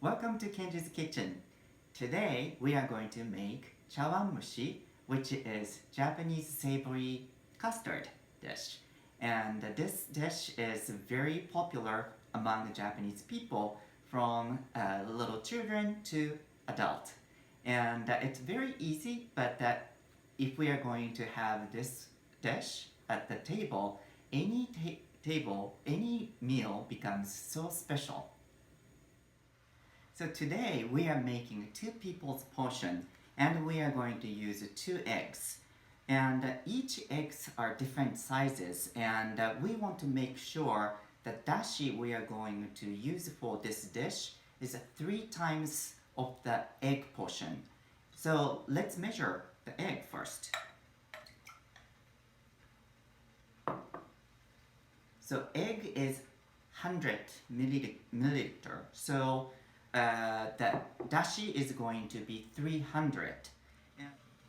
Welcome to Kenji's Kitchen. Today we are going to make Chawanmushi, which is Japanese savory custard dish. And this dish is very popular among Japanese people from little children to adult. And it's very easy, but if we are going to have this dish at the table, any meal becomes so special. So today we are making 2 people's portion and we are going to use 2 eggs. And each eggs are different sizes and we want to make sure the dashi we are going to use for this dish is 3 times of the egg portion. So let's measure the egg first. So egg is 100 milliliter. So the dashi is going to be 300.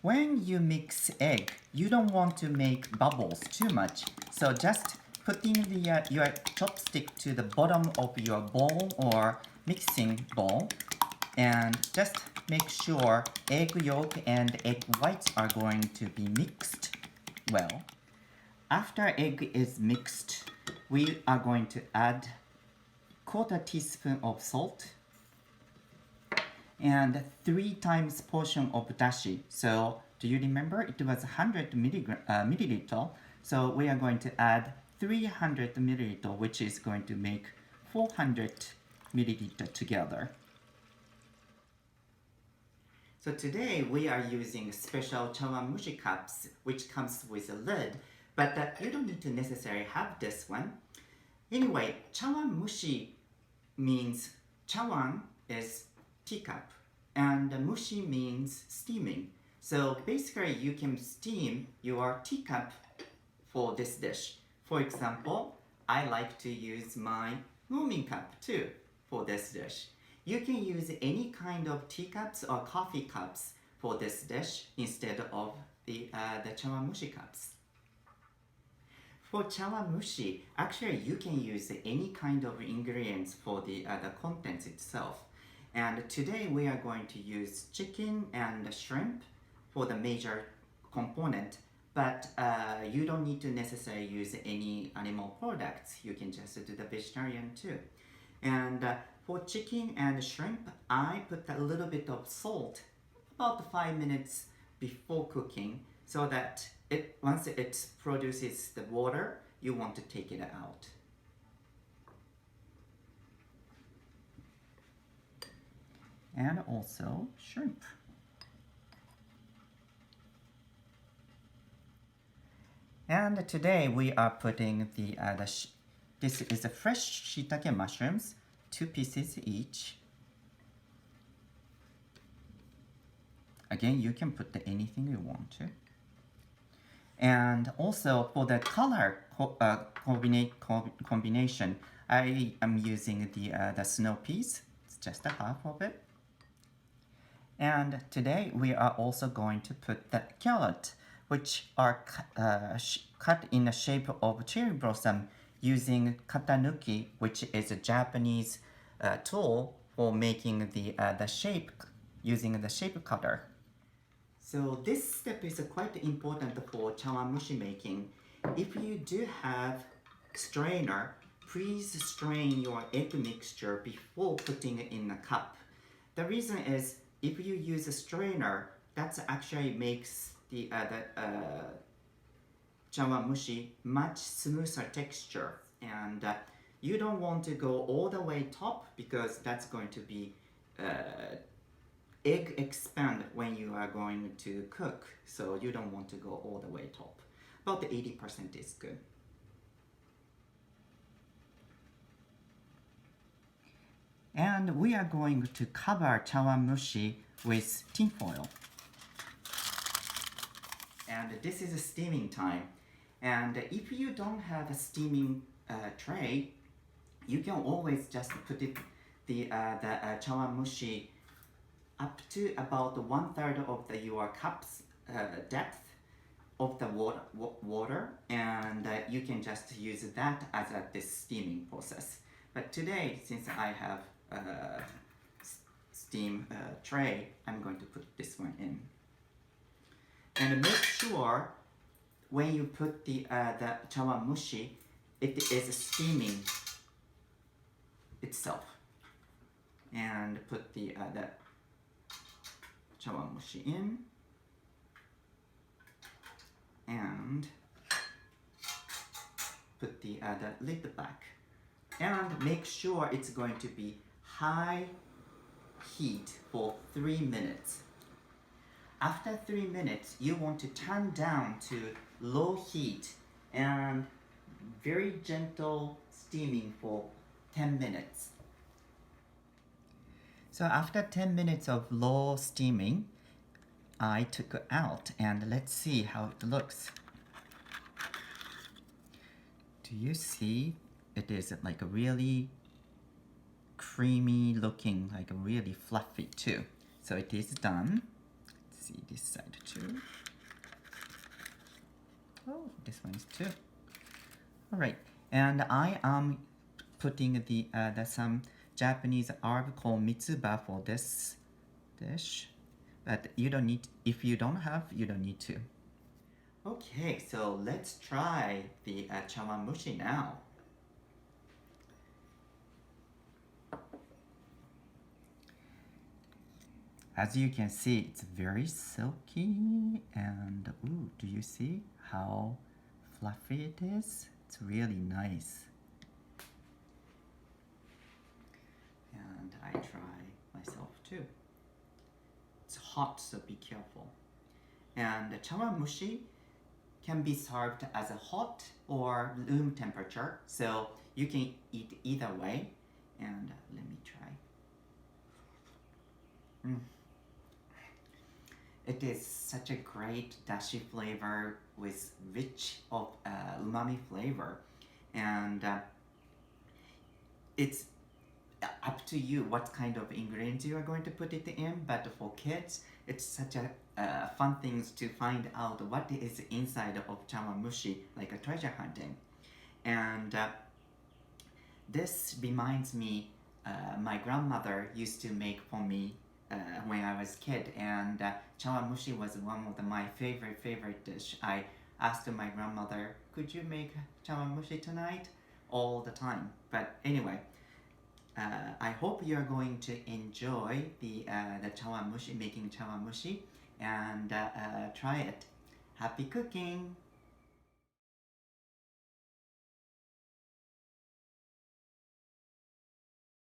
When you mix egg, you don't want to make bubbles too much. So just putting your chopstick to the bottom of your bowl or mixing bowl and just make sure egg yolk and egg whites are going to be mixed well. After egg is mixed, we are going to add 1/4 teaspoon of salt and 3 times portion of dashi. So do you remember it was 100 milliliter? So we are going to add 300 milliliter, which is going to make 400 milliliter together. So today we are using special chawanmushi cups, which comes with a lid, but you don't need to necessarily have this one. Anyway, chawanmushi means chawan is teacup and mushi means steaming. So basically you can steam your teacup for this dish. For example, I like to use my warming cup too for this dish. You can use any kind of teacups or coffee cups for this dish instead of the chawanmushi cups. For chawanmushi, actually you can use any kind of ingredients for the contents itself. And today we are going to use chicken and shrimp for the major component, but you don't need to necessarily use any animal products. You can just do the vegetarian too. And for chicken and shrimp, I put a little bit of salt about 5 minutes before cooking so that once it produces the water, you want to take it out. And also shrimp. And today we are putting this is a fresh shiitake mushrooms, 2 pieces each. Again, you can put anything you want to. And also for the color combination, I am using the snow peas. It's just a half of it. And today we are also going to put the carrot, which are cut in the shape of cherry blossom using katanuki, which is a Japanese tool for making the shape using the shape cutter. So this step is quite important for chawanmushi making. If you do have strainer, please strain your egg mixture before putting it in a cup. The reason is if you use a strainer, that actually makes the chawanmushi much smoother texture, and you don't want to go all the way top because that's going to be egg expand when you are going to cook, so you don't want to go all the way top. About 80% is good. And we are going to cover chawanmushi with tin foil. And this is a steaming time. And if you don't have a steaming tray, you can always just put the chawanmushi up to about 1/3 of your cup's depth of the water, and you can just use that as this steaming process. But today, since I have steam tray, I'm going to put this one in. And make sure when you put the chawanmushi, it is steaming itself. And put the chawanmushi in. And put the lid back. And make sure it's going to be high heat for 3 minutes. After 3 minutes, you want to turn down to low heat and very gentle steaming for 10 minutes. So after 10 minutes of low steaming, I took it out and let's see how it looks. Do you see? It is like a really creamy looking, like a really fluffy too. So it is done. Let's see this side too. Oh, this one is too. All right, and I am putting the some Japanese herb called mitsuba for this dish, but you don't need. If you don't have, you don't need to. Okay, so let's try the chawanmushi now. As you can see, it's very silky and ooh, do you see how fluffy it is? It's really nice. And I try myself too. It's hot, so be careful. And the chawanmushi can be served as a hot or room temperature, so you can eat either way. And let me try. It is such a great dashi flavor with rich of umami flavor, and it's up to you what kind of ingredients you are going to put it in. But for kids, it's such a fun things to find out what is inside of chawanmushi, like a treasure hunting. And this reminds me, my grandmother used to make for me when I was a kid, and chawanmushi was one of my favorite dish. I asked my grandmother, could you make chawanmushi tonight? All the time. But anyway, I hope you are going to enjoy the chawanmushi, making chawanmushi, and try it. Happy cooking!